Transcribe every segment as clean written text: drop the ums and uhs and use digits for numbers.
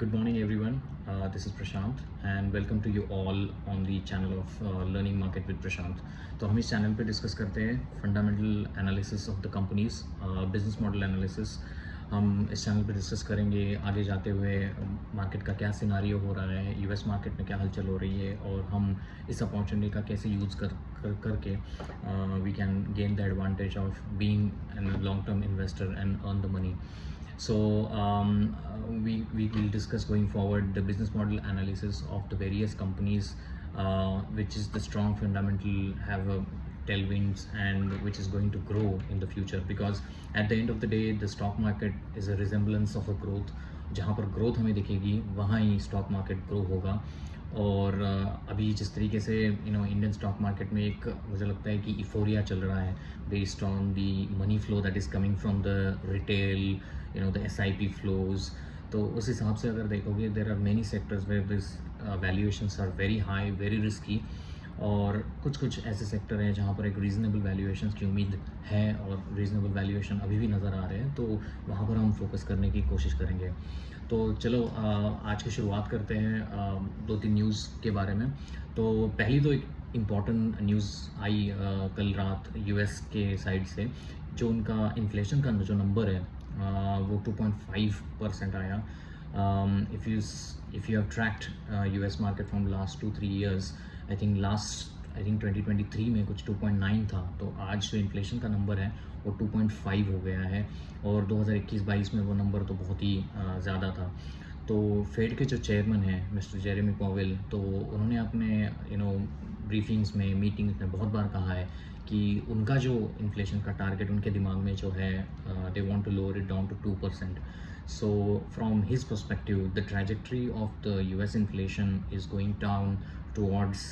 Good morning, everyone. This is Prashant, and welcome to you all on the channel of Learning Market with Prashant. तो हम इस channel पे discuss करते हैं fundamental analysis of the companies, business model analysis. हम इस channel पे discuss करेंगे आगे जाते हुए मार्केट का क्या सिनारियो हो रहा है, यूएस मार्केट में क्या हलचल हो रही है, और हम इस अपॉर्चुनिटी का कैसे यूज़ करके we can gain the advantage of being an long term investor and earn the money. So we will discuss going forward the business model analysis of the various companies, which is the strong fundamental have a tailwinds and which is going to grow in the future, because at the end of the day the stock market is a resemblance of a growth. जहाँ पर growth हमें दिखेगी वहाँ ही stock market grow होगा. और अभी जिस तरीके से इंडियन स्टॉक मार्केट में एक मुझे लगता है कि इफोरिया चल रहा है based on the money flow that is coming from the retail, the SIP flows. तो उस हिसाब से अगर देखोगे there are many sectors where this valuations are very high, very risky, और कुछ ऐसे सेक्टर हैं जहाँ पर एक रीज़नेबल वैल्यूएशंस की उम्मीद है और रीज़नेबल वैल्यूएशन अभी भी नज़र आ रहे हैं. तो वहाँ पर हम फोकस करने की कोशिश करेंगे. तो चलो आज की शुरुआत करते हैं 2-3 न्यूज़ के बारे में. तो पहली तो एक इम्पॉर्टेंट न्यूज़ आई कल रात यूएस के साइड से. जो उनका इन्फ्लेशन का जो नंबर है वो 2.5% आया. If you have tracked US market from last 2-3 years, I think 2023 में कुछ 2.9 था. तो आज जो इन्फ्लेशन का नंबर है वो 2.5 हो गया है, और 2021-22 में वो नंबर तो बहुत ही ज़्यादा था. तो फेड के जो चेयरमैन हैं मिस्टर जेरेमी पॉवेल, तो उन्होंने अपने ब्रीफिंग्स में, मीटिंग्स में बहुत बार कहा है कि उनका जो इन्फ्लेशन का टारगेट उनके दिमाग में जो है they want to lower it down to 2%. So from his perspective, the trajectory of the US inflation is going down towards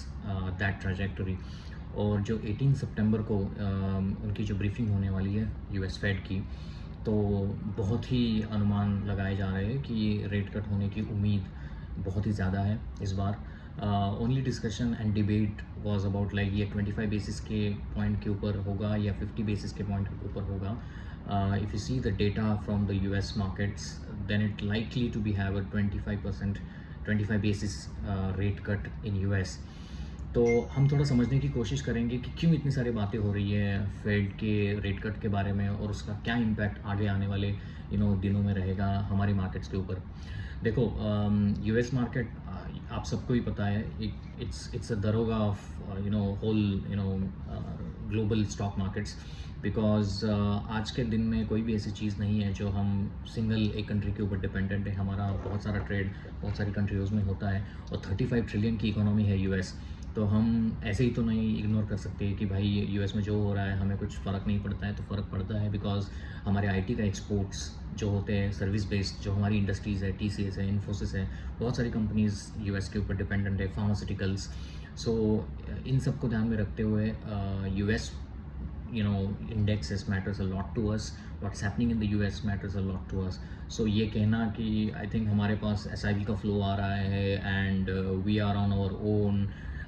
that trajectory. और जो 18 सितंबर को उनकी जो ब्रीफिंग होने वाली है US फेड की, तो बहुत ही अनुमान लगाए जा रहे हैं कि रेट कट होने की उम्मीद बहुत ही ज़्यादा है इस बार. Only discussion and debate was about like ये 25 बेसिस के पॉइंट के ऊपर होगा या 50 बेसिस के पॉइंट के ऊपर होगा. If you see the data from the US markets, then it likely to be have a 25 basis rate cut in US. तो हम थोड़ा समझने की कोशिश करेंगे कि क्यों इतनी सारी बातें हो रही है फेड के रेट कट के बारे में, और उसका क्या इम्पैक्ट आगे आने वाले दिनों में रहेगा हमारी मार्केट्स के ऊपर. देखो US मार्केट आप सबको ही पता है, इट्स अ दरोगा of whole global stock markets. Because आज के दिन में कोई भी ऐसी चीज़ नहीं है जो हम सिंगल एक कंट्री के ऊपर डिपेंडेंट है. हमारा बहुत सारा ट्रेड बहुत सारी कंट्रीज़ में होता है, और 35 ट्रिलियन की इकोनॉमी है US. तो हम ऐसे ही तो नहीं इग्नोर कर सकते कि भाई US में जो हो रहा है हमें कुछ फ़र्क नहीं पड़ता है. तो फ़र्क पड़ता है बिकॉज हमारे IT का एक्सपोर्ट्स जो होते हैं, सर्विस बेस्ड जो हमारी इंडस्ट्रीज़ है, TCS है, इन्फोसिस है, बहुत सारी कंपनीज़ US के ऊपर डिपेंडेंट है, फार्मास्यूटिकल्स. सो इन सब को ध्यान में रखते हुए US indexes matters a lot to us. What's happening in the US matters a lot to us. So ये कहना कि I think हमारे पास SIP का flow आ रहा है and we are on our own,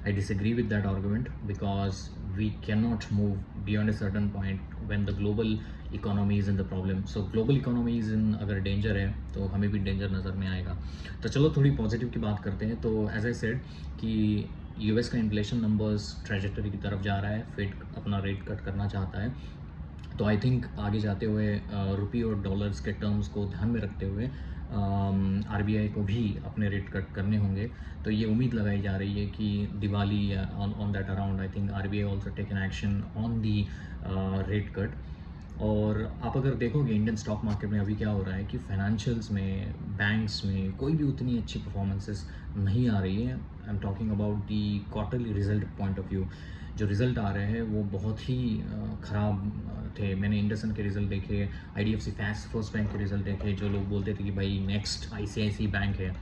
I disagree with that argument, because we cannot move beyond a certain point when the global economy is in the problem. So global economy is in अगर danger है तो हमें भी danger नज़र में आएगा. तो चलो थोड़ी पॉजिटिव की बात करते हैं. तो as I said कि US का इन्फ्लेशन नंबर्स ट्रैजेक्टरी की तरफ जा रहा है, फेड अपना रेट कट करना चाहता है. तो आई थिंक आगे जाते हुए रुपये और डॉलर्स के टर्म्स को ध्यान में रखते हुए RBI को भी अपने रेट कट करने होंगे. तो ये उम्मीद लगाई जा रही है कि Diwali on that around I think RBI also take an action on the rate cut. और आप अगर देखोगे इंडियन स्टॉक मार्केट में अभी क्या हो रहा है कि फाइनेंशियल्स में, बैंक्स में कोई भी उतनी अच्छी परफॉर्मेंसेस नहीं आ रही है. I am talking about the quarterly result point of view. जो रिज़ल्ट आ रहे हैं वो बहुत ही ख़राब थे. मैंने इंडसन के रिज़ल्ट देखे, IDFC फर्स्ट बैंक के रिज़ल्ट देखे, जो लोग बोलते थे कि भाई नेक्स्ट ICICI बैंक है.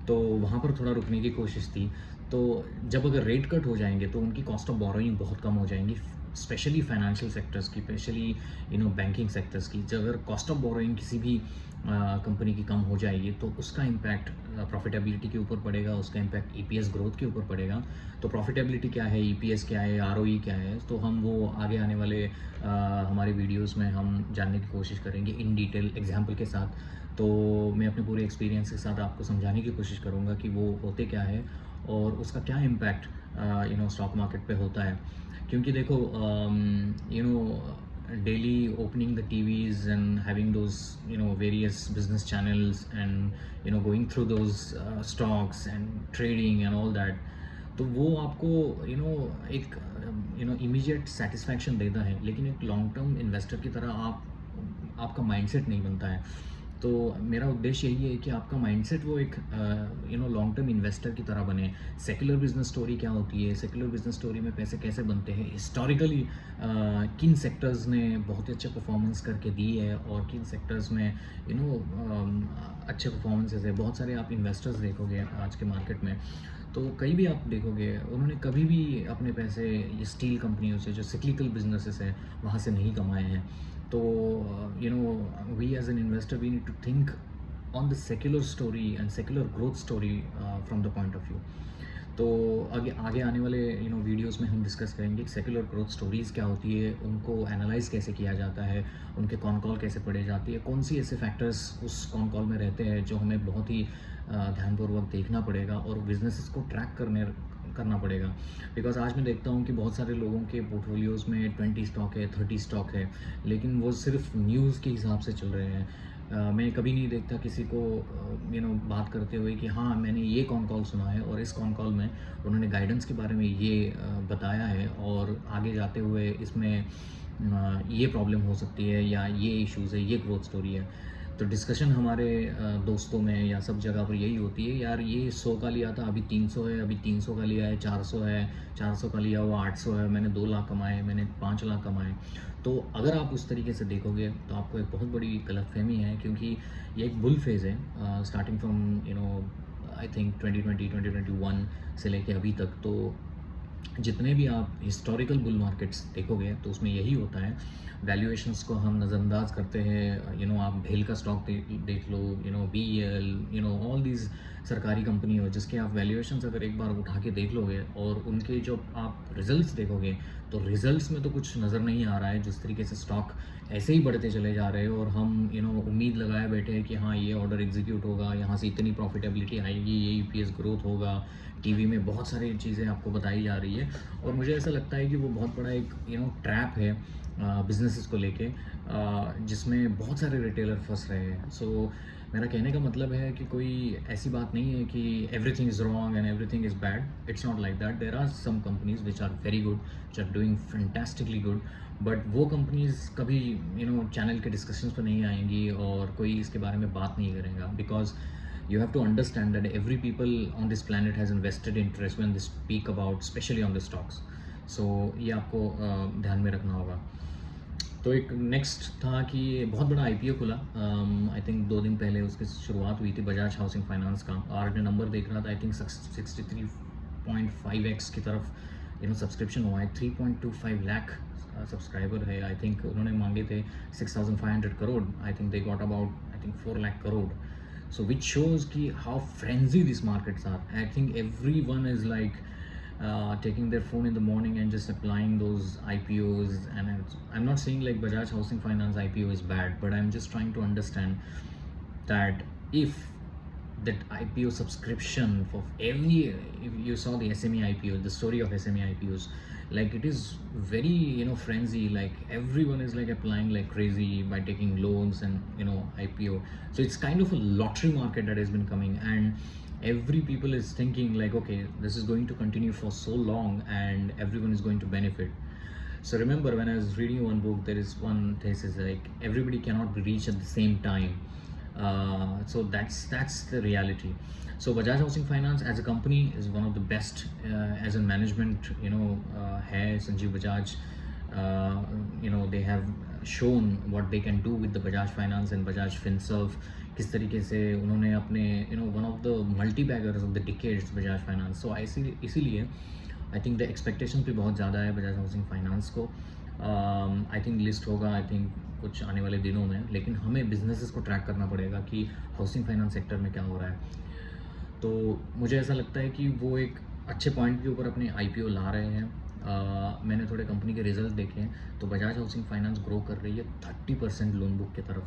तो वहाँ पर थोड़ा रुकने की कोशिश थी. तो जब अगर रेट कट हो जाएंगे तो उनकी कॉस्ट ऑफ बोरोइंग बहुत कम हो जाएंगी, स्पेशली फाइनेंशियल सेक्टर्स की, स्पेशली बैंकिंग सेक्टर्स की. जब अगर कॉस्ट ऑफ बोरोइंग किसी भी कंपनी की कम हो जाएगी तो उसका इम्पैक्ट प्रॉफिटेबिलिटी के ऊपर पड़ेगा, उसका इम्पैक्ट EPS ग्रोथ के ऊपर पड़ेगा. तो प्रॉफिटेबिलिटी क्या है, EPS क्या है, ROE क्या है, तो हम वो आगे आने वाले हमारे वीडियोस में हम जानने की कोशिश करेंगे इन डिटेल एग्जांपल के साथ. तो मैं अपने पूरे एक्सपीरियंस के साथ आपको समझाने की कोशिश करूँगा कि वो होते क्या है और उसका क्या इम्पैक्ट स्टॉक मार्केट पे होता है। क्योंकि देखो daily opening the TVs and having those various business channels and going through those stocks and trading and all that, तो वो आपको एक इमीडिएट सेटिस्फैक्शन देता है, लेकिन एक लॉन्ग टर्म इन्वेस्टर की तरह आपका माइंडसेट नहीं बनता है। तो मेरा उद्देश्य यही है कि आपका माइंडसेट वो एक लॉन्ग टर्म इन्वेस्टर की तरह बने। सेक्युलर बिजनेस स्टोरी क्या होती है, सेक्युलर बिजनेस स्टोरी में पैसे कैसे बनते हैं, हिस्टोरिकली किन सेक्टर्स ने बहुत ही अच्छे परफॉर्मेंस करके दी है और किन सेक्टर्स में अच्छे परफॉर्मेंसेस है। बहुत सारे आप इन्वेस्टर्स देखोगे आज के मार्केट में, तो कई भी आप देखोगे उन्होंने कभी भी अपने पैसे ये स्टील कंपनियों से, जो सिक्लिकल बिजनेसेस है, वहाँ से नहीं कमाए हैं। तो we as an investor we need to think on the secular story and secular growth story from the point of view. तो आगे आगे आने वाले वीडियोस में हम डिस्कस करेंगे कि सेक्युलर ग्रोथ स्टोरीज़ क्या होती है, उनको एनालाइज कैसे किया जाता है, उनके कॉन कॉल कैसे पढ़े जाती है, कौन सी ऐसे फैक्टर्स उस कॉन कॉल में रहते हैं जो हमें बहुत ही ध्यानपूर्वक देखना पड़ेगा और बिजनेसेस को ट्रैक करना पड़ेगा। बिकॉज आज मैं देखता हूँ कि बहुत सारे लोगों के पोर्टफोलियोज़ में 20 स्टॉक है, 30 स्टॉक है, लेकिन वो सिर्फ न्यूज़ के हिसाब से चल रहे हैं। मैं कभी नहीं देखता किसी को बात करते हुए कि हाँ मैंने ये कॉन कॉल सुना है और इस कॉन कॉल में उन्होंने गाइडेंस के बारे में ये बताया है और आगे जाते हुए इसमें ये प्रॉब्लम हो सकती है या ये इश्यूज़ है, ये ग्रोथ स्टोरी है। तो डिस्कशन हमारे दोस्तों में या सब जगह पर यही होती है, यार ये 100 का लिया था, अभी 300 है, अभी 300 का लिया है, 400 है, 400 का लिया हुआ 800 है, मैंने 2 लाख कमाए, मैंने 5 लाख कमाए। तो अगर आप उस तरीके से देखोगे तो आपको एक बहुत बड़ी गलतफहमी है, क्योंकि ये एक बुल फेज़ है स्टार्टिंग फ्रॉम आई थिंक 2020-2021 से लेके अभी तक। तो जितने भी आप हिस्टोरिकल बुल मार्केट्स देखोगे तो उसमें यही होता है, वैल्यूएशंस को हम नज़रअंदाज करते हैं। आप भेल का स्टॉक देख लो, BEL, ऑल दीज सरकारी कंपनी हो जिसके आप वैल्यूएशंस अगर एक बार उठा के देख लोगे और उनके जो आप रिजल्ट्स देखोगे तो रिजल्ट्स में तो कुछ नज़र नहीं आ रहा है। जिस तरीके से स्टॉक ऐसे ही बढ़ते चले जा रहे हैं और हम उम्मीद लगाए बैठे हैं कि हाँ ये ऑर्डर एग्जीक्यूट होगा, यहाँ से इतनी प्रॉफिटेबिलिटी आएगी, ये EPS ग्रोथ होगा, टीवी में बहुत सारी चीज़ें आपको बताई जा रही है। और मुझे ऐसा लगता है कि वो बहुत बड़ा एक ट्रैप है बिजनेसेस को लेके, जिसमें बहुत सारे रिटेलर फंस रहे हैं। सो मेरा कहने का मतलब है कि कोई ऐसी बात नहीं है कि everything is wrong and everything is bad. It's not like that. There are some companies which are very good, which are doing fantastically good, but वो कंपनीज कभी चैनल के डिस्कशंस पर नहीं आएंगी और कोई इसके बारे में बात नहीं करेगा। Because you have to understand that every people on this planet has invested interest when they speak about, especially on the stocks. So ये आपको ध्यान में रखना होगा। तो एक नेक्स्ट था कि बहुत बड़ा IPO खुला, आई थिंक 2 दिन पहले उसकी शुरुआत हुई थी, बजाज हाउसिंग फाइनेंस का। और मैं नंबर देख रहा था, आई थिंक 63.5x की तरफ सब्सक्रिप्शन हुआ है। 3.25 लाख सब्सक्राइबर है। आई थिंक उन्होंने मांगे थे 6,500 crore, I think they got about 4 lakh crore. So which shows ki how frenzy these markets are. I think everyone is like taking their phone in the morning and just applying those IPOs. And I'm not saying like Bajaj Housing Finance IPO is bad, but I'm just trying to understand that if that IPO subscription for every, if you saw the SME IPO, the story of SME IPOs, like it is very frenzy, like everyone is like applying like crazy by taking loans and IPO. So it's kind of a lottery market that has been coming, and every people is thinking like, okay, this is going to continue for so long and everyone is going to benefit. So remember, when I was reading one book, there is one thesis like everybody cannot be reached at the same time. So that's the reality. So Bajaj Housing Finance as a company is one of the best as a management, hai Sanjeev Bajaj, they have shown what they can do with the Bajaj Finance and Bajaj Finserv. किस तरीके से उन्होंने अपने one of the multibaggers of the decades Bajaj finance. So इसीलिए I think the expectation भी बहुत ज़्यादा है बजाज हाउसिंग फाइनेंस को। आई थिंक लिस्ट होगा आई थिंक कुछ आने वाले दिनों में, लेकिन हमें बिजनेसेस को ट्रैक करना पड़ेगा कि हाउसिंग फाइनेंस सेक्टर में क्या हो रहा है। तो मुझे ऐसा लगता है कि वो एक अच्छे पॉइंट के ऊपर अपने IPO ला रहे हैं। मैंने थोड़े कंपनी के रिजल्ट देखे हैं तो बजाज हाउसिंग फाइनेंस ग्रो कर रही है 30% लोन बुक की तरफ।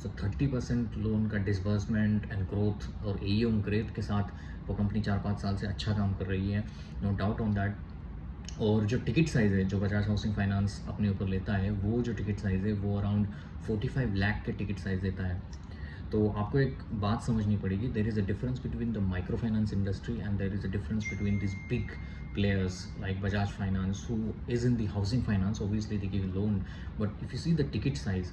सो 30% लोन का डिसबर्समेंट एंड ग्रोथ और AUM ग्रोथ के साथ वो कंपनी 4-5 साल से अच्छा काम कर रही है, नो डाउट ऑन दैट। और जो टिकट साइज़ है जो बजाज हाउसिंग फाइनेंस अपने ऊपर लेता है, वो जो टिकट साइज़ है वो अराउंड 45 लाख के टिकट साइज़ देता है। तो आपको एक बात समझनी पड़ेगी, there is a difference between the micro finance industry and there is a difference between this big players like Bajaj Finance who is in the housing finance. Obviously they give a loan, but if you see the ticket size,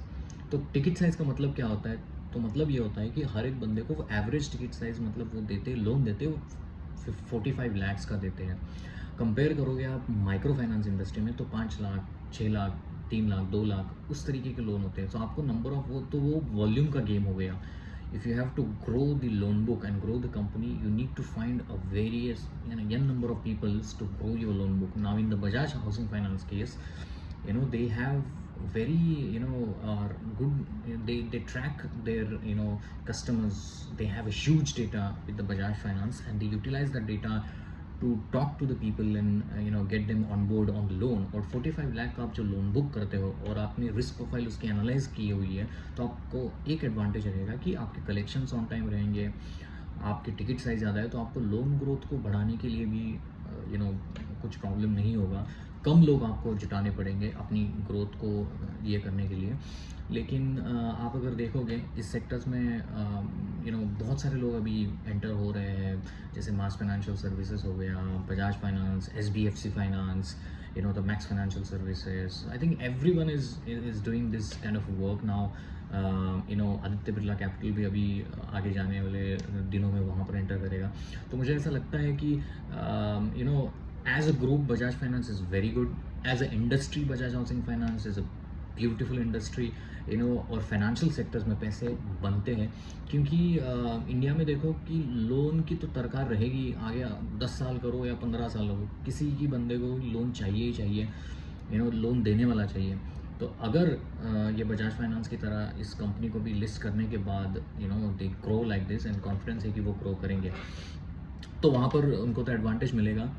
तो ticket size का मतलब क्या होता है? तो मतलब ये होता है कि हर एक बंदे को वो एवरेज टिकट साइज़ मतलब वो देते लोन देते वो 45 लाख्स का देते हैं। कंपेयर करोगे आप माइक्रो फाइनेंस इंडस्ट्री में तो 5 लाख 6 लाख 3 लाख 2 लाख उस तरीके के लोन होते हैं। तो आपको नंबर ऑफ वो वॉल्यूम का गेम हो गया। If you have to grow the loan book and grow the company, you need to find a various n number of people to grow your loan book. Now in the Bajaj Housing Finance case, they have very good, they track their customers. They have a huge data with the Bajaj Finance, and they utilize that data to talk to the people and get them on board on the loan. और 45 लाख का आप जो loan book करते हो और आपने risk profile उसकी analyse की हुई है, तो आपको एक एडवांटेज रहेगा कि आपके कलेक्शंस ऑन टाइम रहेंगे, आपकी टिकट साइज़ ज़्यादा है, तो आपको लोन ग्रोथ को बढ़ाने के लिए भी कुछ प्रॉब्लम नहीं होगा। कम लोग आपको जुटाने पड़ेंगे अपनी ग्रोथ को ये करने के लिए। लेकिन आप अगर देखोगे इस सेक्टर्स में बहुत सारे लोग अभी एंटर हो रहे हैं, जैसे मास फाइनेंशियल सर्विसेज हो गया, Bajaj finance, SBFC finance, the max financial services. I think everyone is doing this kind of work now. Aditya Birla capital भी अभी आगे जाने वाले दिनों में वहाँ पर एंटर करेगा। तो मुझे ऐसा लगता है कि as a group Bajaj finance is very good, as a industry Bajaj housing finance is a beautiful industry. और फाइनेंशियल सेक्टर्स में पैसे बनते हैं, क्योंकि इंडिया में देखो कि लोन की तो तरकार रहेगी आगे, 10 साल करो या 15 साल हो, किसी की बंदे को लोन चाहिए ही चाहिए, लोन देने वाला चाहिए। तो अगर ये बजाज फाइनेंस की तरह इस कंपनी को भी लिस्ट करने के बाद they grow like this and confidence है कि वो ग्रो करेंगे, तो वहाँ पर उनको तो एडवांटेज मिलेगा।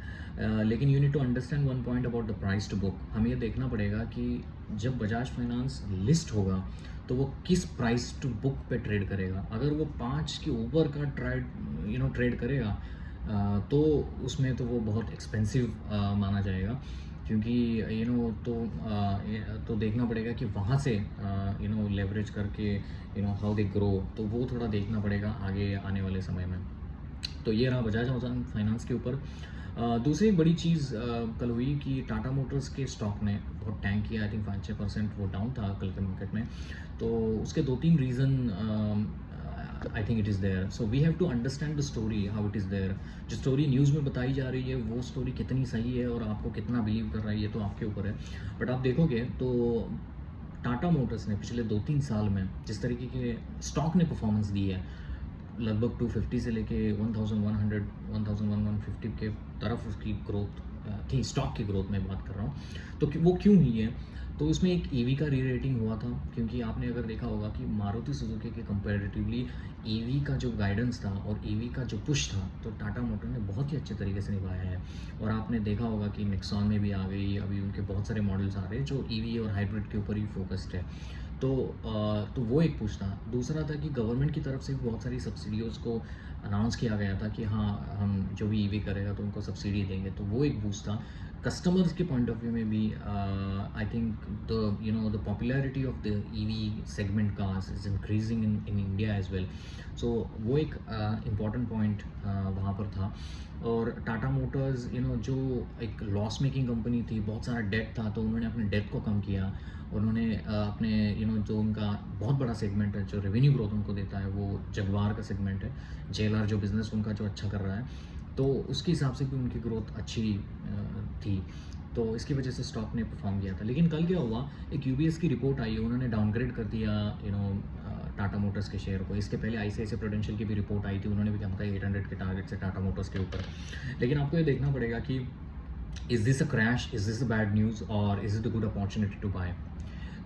लेकिन you need to understand one point about the price to book. हमें ये देखना पड़ेगा कि जब बजाज फाइनेंस लिस्ट होगा तो वो किस प्राइस टू बुक पे ट्रेड करेगा। अगर वो 5 के ऊपर का ट्रेड करेगा तो उसमें तो वो बहुत एक्सपेंसिव माना जाएगा, क्योंकि तो देखना पड़ेगा कि वहाँ से लेवरेज करके हाउ दे ग्रो, तो वो थोड़ा देखना पड़ेगा आगे आने वाले समय में। तो ये रहा बजाज हाउसिंग फाइनेंस के ऊपर। दूसरी बड़ी चीज़ कल हुई कि टाटा मोटर्स के स्टॉक ने बहुत टैंक किया। आई थिंक 5-6% वो डाउन था कल के मार्केट में। तो उसके 2-3 reason I think it is there. So we have to understand the story how it is there. जो स्टोरी न्यूज़ में बताई जा रही है वो स्टोरी कितनी सही है और आपको कितना बिलीव कर रहा है, ये तो आपके ऊपर है। बट आप देखोगे तो टाटा मोटर्स ने पिछले 2-3 साल में जिस तरीके के स्टॉक ने परफॉर्मेंस दी है, लगभग 250 से लेके 1100 1150 के तरफ उसकी ग्रोथ थी, स्टॉक की ग्रोथ में बात कर रहा हूँ। तो वो क्यों हुई है? तो इसमें एक EV का री रेटिंग हुआ था, क्योंकि आपने अगर देखा होगा कि मारुति सुजुकी के कंपैरेटिवली EV का जो गाइडेंस था और EV का जो पुश था, तो टाटा मोटर ने बहुत ही अच्छे तरीके से निभाया है। और आपने देखा होगा कि नेक्सॉन में भी आ गई, अभी उनके बहुत सारे मॉडल्स आ रहे हैं जो EV और हाइब्रिड के ऊपर ही फोकस्ड है। तो वो एक पुश था। दूसरा था कि गवर्नमेंट की तरफ से भी बहुत सारी सब्सिडियोज़ को अनाउंस किया गया था कि हाँ, हम जो भी EV करेगा तो उनको सब्सिडी देंगे, तो वो एक बूस्ट था। कस्टमर्स के पॉइंट ऑफ व्यू में भी I think the popularity of the EV segment cars is increasing in India as well. So वो एक इम्पॉर्टेंट पॉइंट वहाँ पर था। और टाटा मोटर्स जो एक लॉस मेकिंग कंपनी थी, बहुत सारा डेट था, तो उन्होंने अपने डेट को कम किया। उन्होंने अपने जो उनका बहुत बड़ा सेगमेंट है जो रेवेन्यू ग्रोथ उनको देता है, वो जगवार का सेगमेंट है, JLR जो बिज़नेस उनका जो अच्छा कर रहा है, तो उसके हिसाब से भी उनकी ग्रोथ अच्छी थी। तो इसकी वजह से स्टॉक ने परफॉर्म किया था। लेकिन कल क्या हुआ, एक UBS की रिपोर्ट आई है, उन्होंने डाउनग्रेड कर दिया टाटा मोटर्स के शेयर को। इसके पहले ICICI प्रूडेंशियल की भी रिपोर्ट आई थी, उन्होंने भी कहा था 800 के टारगेट से टाटा मोटर्स के ऊपर। लेकिन आपको ये देखना पड़ेगा कि is this a crash, is this a bad news or is it a good opportunity to buy.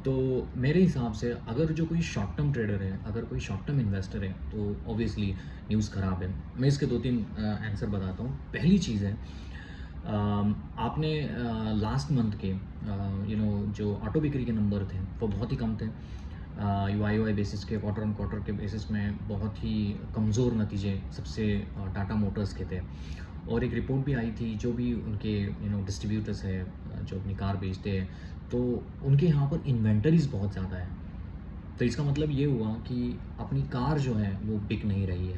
तो मेरे हिसाब से अगर जो कोई शॉर्ट टर्म ट्रेडर है, अगर कोई शॉर्ट टर्म इन्वेस्टर है, तो ऑब्वियसली न्यूज़ ख़राब है। मैं इसके 2-3 आंसर बताता हूँ। पहली चीज़ है, आपने लास्ट मंथ के जो ऑटो बिक्री के नंबर थे वो बहुत ही कम थे। YoY बेसिस के, क्वार्टर ऑन क्वार्टर के बेसिस में बहुत ही कमज़ोर नतीजे सबसे टाटा मोटर्स के थे। और एक रिपोर्ट भी आई थी, जो भी उनके डिस्ट्रीब्यूटर्स है जो अपनी कार बेचते हैं, तो उनके यहाँ पर इन्वेंटरीज बहुत ज़्यादा है। तो इसका मतलब ये हुआ कि अपनी कार जो है वो बिक नहीं रही है,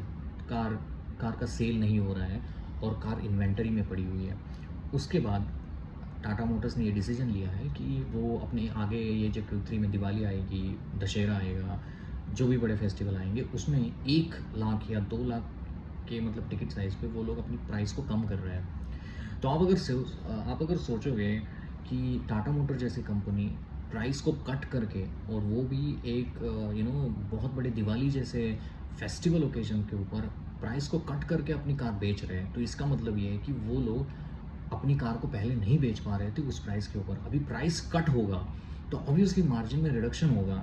कार कार का सेल नहीं हो रहा है और कार इन्वेंटरी में पड़ी हुई है। उसके बाद टाटा मोटर्स ने ये डिसीजन लिया है कि वो अपने आगे ये जो Q3 में दिवाली आएगी, दशहरा आएगा, जो भी बड़े फेस्टिवल आएंगे, उसमें 1 लाख या 2 लाख के मतलब टिकट साइज़ पे वो लोग अपनी प्राइस को कम कर रहे हैं। तो आप अगर सोचोगे कि टाटा मोटर जैसी कंपनी प्राइस को कट करके, और वो भी एक बहुत बड़े दिवाली जैसे फेस्टिवल ओकेजन के ऊपर प्राइस को कट करके अपनी कार बेच रहे हैं, तो इसका मतलब ये है कि वो लोग अपनी कार को पहले नहीं बेच पा रहे थे उस प्राइस के ऊपर। अभी प्राइस कट होगा तो ऑब्वियसली मार्जिन में रिडक्शन होगा,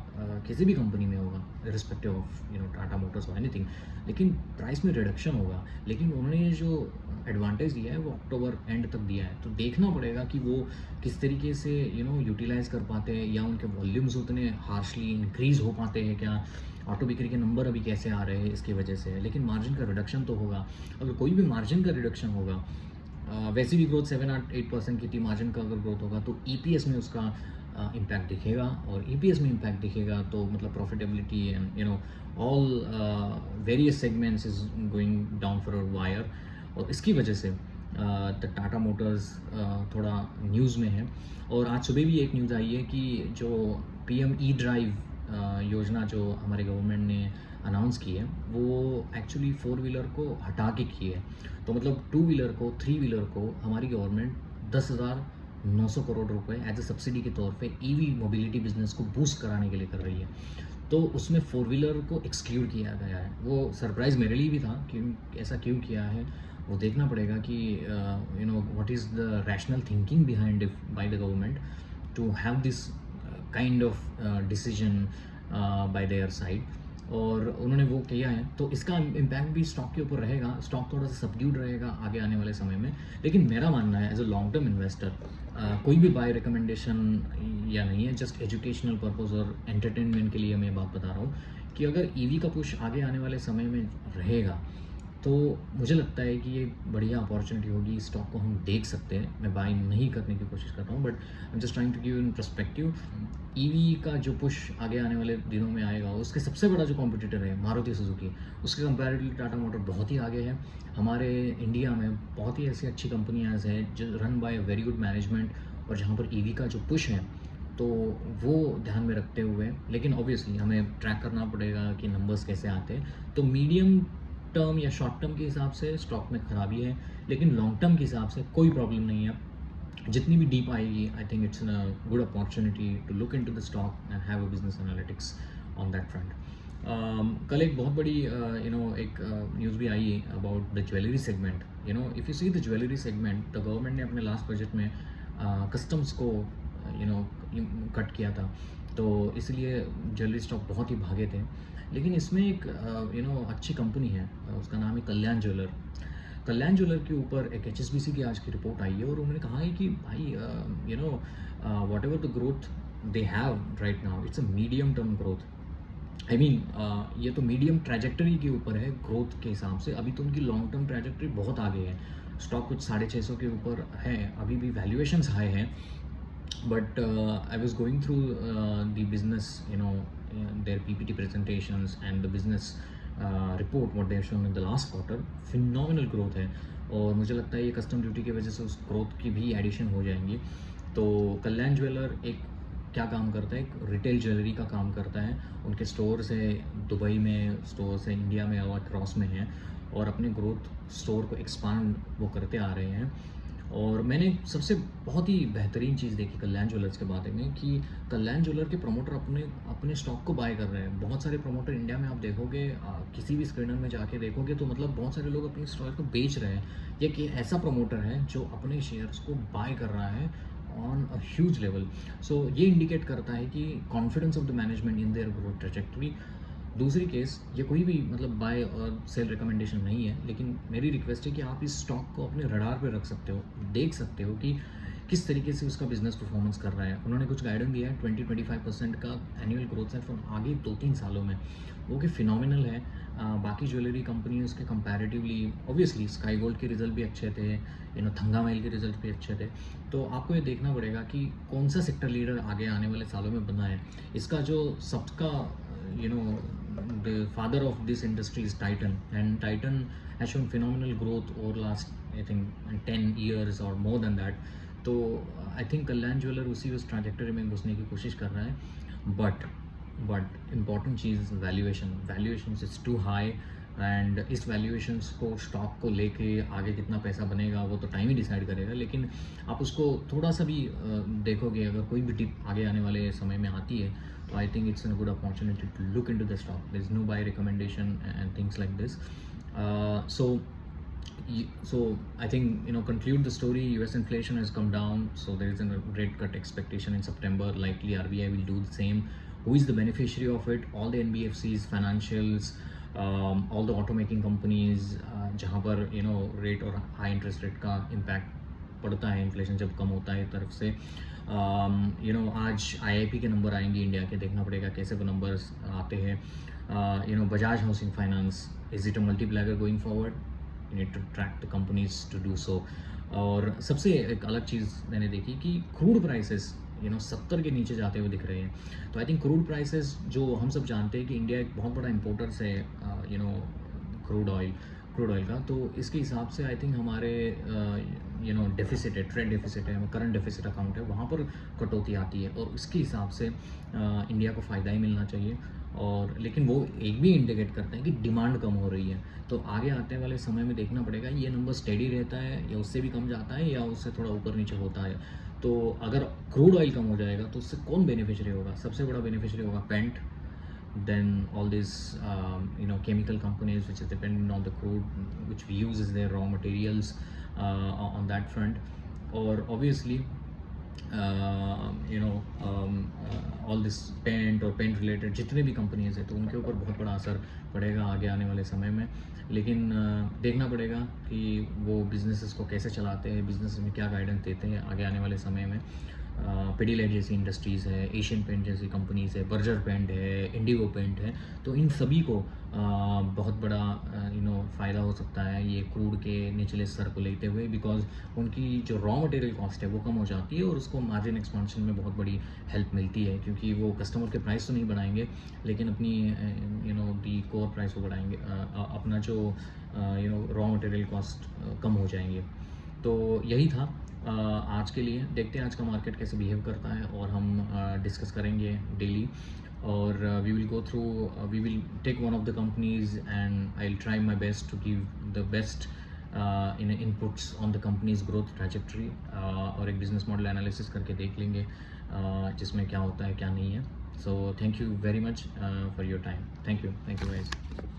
किसी भी कंपनी में होगा, रिस्पेक्टिव ऑफ टाटा मोटर्स और एनीथिंग, लेकिन प्राइस में रिडक्शन होगा। लेकिन उन्होंने ये जो एडवांटेज दिया है वो अक्टूबर एंड तक दिया है, तो देखना पड़ेगा कि वो किस तरीके से यूटिलाइज़ कर पाते हैं, या उनके वॉल्यूम्स उतने हार्शली इंक्रीज़ हो पाते हैं क्या, ऑटो बिक्री के नंबर अभी कैसे आ रहे हैं इसकी वजह से। लेकिन मार्जिन का रिडक्शन तो होगा। अगर कोई भी मार्जिन का रिडक्शन होगा, वैसे भी ग्रोथ 7-8% की थी, मार्जिन का अगर ग्रोथ होगा तो ईपीएस में उसका इम्पैक्ट दिखेगा, और ईपीएस में इम्पैक्ट दिखेगा तो मतलब profitability and all various segments is going down for a wire. और इसकी वजह से द टाटा मोटर्स थोड़ा न्यूज़ में है। और आज सुबह भी एक न्यूज़ आई है कि जो पीएम ई ड्राइव योजना जो हमारे गवर्नमेंट ने अनाउंस की है, वो एक्चुअली 4 व्हीलर को हटा के की है। तो मतलब 2 व्हीलर को, 3 व्हीलर को हमारी गवर्नमेंट 10,900 करोड़ रुपए एज ए सब्सिडी के तौर पे ईवी मोबिलिटी बिजनेस को बूस्ट कराने के लिए कर रही है। तो उसमें 4 व्हीलर को एक्सक्लूड किया गया है। वो सरप्राइज़ मेरे लिए भी था कि ऐसा क्यों किया है, वो देखना पड़ेगा कि what is the rational thinking behind it by the government to have this kind of decision by their side. और उन्होंने वो किया है, तो इसका इम्पैक्ट भी स्टॉक के ऊपर रहेगा। स्टॉक थोड़ा सा सबड्यूड रहेगा आगे आने वाले समय में। लेकिन मेरा मानना है as a long term investor, कोई भी बाय रिकमेंडेशन या नहीं है, जस्ट एजुकेशनल पर्पस और एंटरटेनमेंट के लिए मैं बात बता रहा हूँ कि अगर ईवी का पुश आगे आने वाले समय में रहेगा तो मुझे लगता है कि ये बढ़िया अपॉर्चुनिटी होगी, स्टॉक को हम देख सकते हैं। मैं बाय नहीं करने की कोशिश कर रहा हूँ, but I am just trying to give in perspective. EV का जो पुश आगे आने वाले दिनों में आएगा, उसके सबसे बड़ा जो कॉम्पिटिटर है मारुति सुजुकी, उसके कंपैरेटिवली टाटा मोटर बहुत ही आगे है। हमारे इंडिया में बहुत ही ऐसी अच्छी कंपनियाँ हैं जो run by very good management, और जहाँ पर ईवी का जो पुश है तो वो ध्यान में रखते हुए, लेकिन ऑब्वियसली हमें ट्रैक करना पड़ेगा कि नंबर्स कैसे आते हैं। तो मीडियम टर्म या शॉर्ट टर्म के हिसाब से स्टॉक में खराबी है, लेकिन लॉन्ग टर्म के हिसाब से कोई प्रॉब्लम नहीं है। जितनी भी डीप आएगी, I think it's a good opportunity to look into the stock and have a business analytics on that front. कल एक बहुत बड़ी एक न्यूज़ भी आई about the jewellery segment. If you see the jewellery segment, the government ने अपने last budget में कस्टम्स को कट किया था, तो इसलिए ज्वेलरी स्टॉक बहुत ही भागे थे। लेकिन इसमें एक अच्छी कंपनी है, उसका नाम है कल्याण ज्वेलर। कल्याण ज्वेलर के ऊपर एक HSBC की आज की रिपोर्ट आई है, और उन्होंने कहा है कि भाई what ever the growth they have right now, it's a medium term growth. I mean ये तो मीडियम ट्रैजेक्टरी के ऊपर है ग्रोथ के हिसाब से। अभी तो उनकी लॉन्ग टर्म ट्रैजेक्टरी बहुत आगे है। स्टॉक कुछ 650 के ऊपर है, अभी भी वैल्यूएशंस हाई हैं। But I was going through the business, their PPT presentations and the business report what they have shown in the last quarter. Phenomenal growth है, और मुझे लगता है ये कस्टम ड्यूटी की वजह से उस ग्रोथ की भी एडिशन हो जाएंगी। तो कल्याण ज्वेलर एक क्या काम करता है, एक रिटेल ज्वेलरी का काम करता है। उनके स्टोर्स है दुबई में, स्टोर्स है इंडिया में और क्रॉस में हैं, और अपने ग्रोथ स्टोर को एक्सपांड वो करते आ रहे हैं। और मैंने सबसे बहुत ही बेहतरीन चीज़ देखी कल्याण ज्वेलर्स के बारे में कि कल्याण ज्वेलर के प्रमोटर अपने स्टॉक को बाय कर रहे हैं। बहुत सारे प्रमोटर इंडिया में आप देखोगे, किसी भी स्क्रीनर में जाके देखोगे तो मतलब बहुत सारे लोग अपने स्टॉक को बेच रहे हैं। ये कि ऐसा प्रमोटर है जो अपने शेयर्स को बाय कर रहा है ऑन अ ह्यूज लेवल। सो ये इंडिकेट करता है कि confidence of the management in their growth trajectory. दूसरी केस, ये कोई भी मतलब बाय और सेल रिकमेंडेशन नहीं है, लेकिन मेरी रिक्वेस्ट है कि आप इस स्टॉक को अपने रडार पे रख सकते हो, देख सकते हो कि किस तरीके से उसका बिजनेस परफॉर्मेंस कर रहा है। उन्होंने कुछ गाइडेंस दिया है 20-25% का एनुअल ग्रोथ है फॉर आगे 2-3 सालों में, वो कि फिनोमिनल है। बाकी ज्वेलरी कंपनीज के कंपैरेटिवली ऑब्वियसली स्काई गोल्ड के रिजल्ट भी अच्छे थे, थंगा मेल के रिजल्ट भी अच्छे थे। तो आपको ये देखना पड़ेगा कि कौन सा सेक्टर लीडर आगे आने वाले सालों में बना है। इसका जो सबका the father of this industry is Titan, and Titan has shown phenomenal growth over last I think 10 years or more than that. तो आई थिंक कल्याण ज्वेलर उसी उस ट्रैजेक्टरी में घुसने की कोशिश कर रहा है, बट इम्पॉर्टेंट चीज़ valuation is too high, and इस वैल्यूएशंस को स्टॉक को लेके आगे कितना पैसा बनेगा वो तो टाइम ही डिसाइड करेगा। लेकिन आप उसको थोड़ा सा भी देखोगे, अगर कोई भी टिप आगे आने वाले समय में आती है तो I think it's a good opportunity to look into the stock. There is no buy recommendation and things like this. So I think conclude the story. US inflation has come down, so there is a rate cut expectation in September. Likely RBI will do the same. Who is the beneficiary of it? All the NBFCs, financials, all the automaking companies, जहाँ पर rate और high interest rate का impact पड़ता है, inflation जब कम होता है तरफ से। आज IIP के नंबर आएंगे इंडिया के, देखना पड़ेगा कैसे वो नंबर्स आते हैं। Bajaj housing finance, is it a multiplier going forward? You need to track the companies to do so. और सबसे एक अलग चीज़ मैंने देखी कि क्रूड प्राइसेस 70 के नीचे जाते हुए दिख रहे हैं। तो आई थिंक क्रूड प्राइसेस, जो हम सब जानते हैं कि इंडिया एक बहुत बड़ा इम्पोर्टर्स है क्रूड ऑयल का, तो इसके हिसाब से आई थिंक हमारे डेफिसिट है, ट्रेड डेफिसिट है, करंट डेफिसिट अकाउंट है, वहाँ पर कटौती आती है, और इसके हिसाब से इंडिया को फ़ायदा ही मिलना चाहिए। और लेकिन वो एक भी इंडिकेट करते हैं कि डिमांड कम हो रही है। तो आगे आने वाले समय में देखना पड़ेगा ये नंबर स्टेडी रहता है या उससे भी कम जाता है या उससे थोड़ा ऊपर नीचे होता है। तो अगर क्रूड ऑयल कम हो जाएगा तो उससे कौन बेनिफिशियरी होगा? सबसे बड़ा बेनिफिशियरी होगा paint, then all these chemical companies which is dependent on the crude which we use as their raw materials on that front, or obviously all this paint और पेंट रिलेटेड जितने भी companies हैं तो उनके ऊपर बहुत बड़ा असर पड़ेगा आगे आने वाले समय में। लेकिन देखना पड़ेगा कि वो बिजनेसेस को कैसे चलाते हैं, बिजनेस में क्या गाइडेंस देते हैं आगे आने वाले समय में। पिडीलाइट जैसी इंडस्ट्रीज़ है, एशियन पेंट जैसी कंपनीज़ है, बर्जर पेंट है, इंडिगो पेंट है, तो इन सभी को बहुत बड़ा फ़ायदा हो सकता है ये क्रूड के निचले स्तर को लेते हुए, बिकॉज उनकी जो रॉ मटेरियल कॉस्ट है वो कम हो जाती है और उसको मार्जिन एक्सपांशन में बहुत बड़ी हेल्प मिलती है, क्योंकि वो कस्टमर के प्राइस तो नहीं बढ़ाएंगे लेकिन अपनी दी कोर प्राइस को बढ़ाएंगे, अपना जो रॉ मटेरियल कॉस्ट कम हो जाएंगे। तो यही था आज के लिए। देखते हैं आज का मार्केट कैसे बिहेव करता है, और हम डिस्कस करेंगे डेली, और we will take one of the companies and I will try my best to give the best inputs on the companies growth trajectory, और एक बिजनेस मॉडल एनालिसिस करके देख लेंगे जिसमें क्या होता है क्या नहीं है। So thank you very much for your time. Thank you guys.